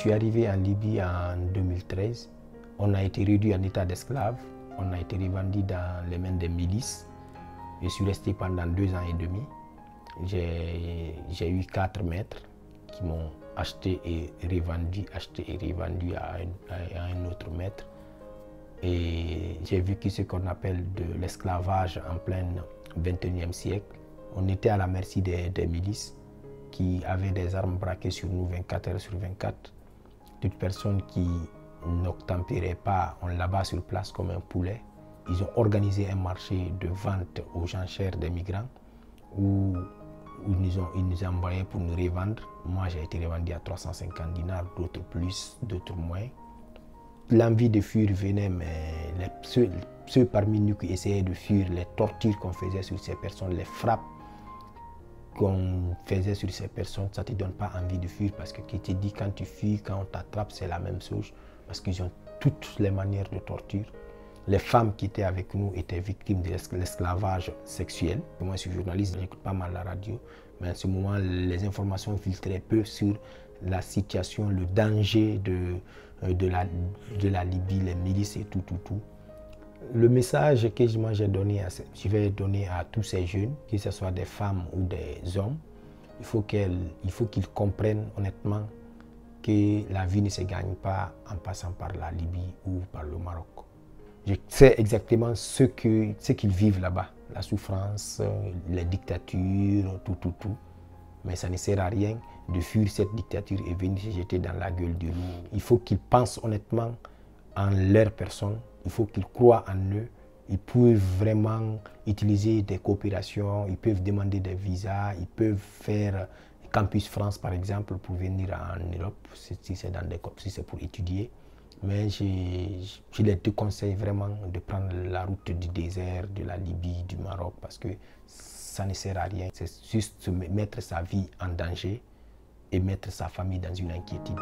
suis arrivé en Libye en 2013. On a été réduit en état d'esclave. On a été revendu dans les mains des milices. Je suis resté pendant 2 ans et demi. J'ai eu 4 maîtres qui m'ont acheté et revendu à un autre maître. Et j'ai vécu ce qu'on appelle de l'esclavage en plein 21e siècle. On était à la merci des milices qui avaient des armes braquées sur nous 24 heures sur 24. Toute personne qui n'obtempérait pas, on l'abat sur place comme un poulet. Ils ont organisé un marché de vente aux enchères des migrants où ils nous envoyaient pour nous revendre. Moi, j'ai été revendu à 350 dinars, d'autres plus, d'autres moins. L'envie de fuir venait, mais ceux parmi nous qui essayaient de fuir, les tortures qu'on faisait sur ces personnes, les frappes qu'on faisait sur ces personnes, ça ne te donne pas envie de fuir parce que tu te dis quand tu fuis, quand on t'attrape, c'est la même chose parce qu'ils ont toutes les manières de torture. Les femmes qui étaient avec nous étaient victimes de l'esclavage sexuel. Moi, je suis journaliste, j'écoute pas mal la radio, mais en ce moment, les informations filtraient peu sur la situation, le danger de la Libye, les milices et tout. Le message que je vais donner à tous ces jeunes, que ce soit des femmes ou des hommes, il faut qu'ils comprennent honnêtement que la vie ne se gagne pas en passant par la Libye ou par le Maroc. Je sais exactement ce qu'ils vivent là-bas, la souffrance, les dictatures, tout. Mais ça ne sert à rien de fuir cette dictature et venir se jeter dans la gueule du loup. Il faut qu'ils pensent honnêtement en leur personne, il faut qu'ils croient en eux. Ils peuvent vraiment utiliser des coopérations, ils peuvent demander des visas, ils peuvent faire Campus France par exemple pour venir en Europe si c'est pour étudier. Mais je les déconseille vraiment de prendre la route du désert, de la Libye, du Maroc, parce que ça ne sert à rien. C'est juste mettre sa vie en danger et mettre sa famille dans une inquiétude.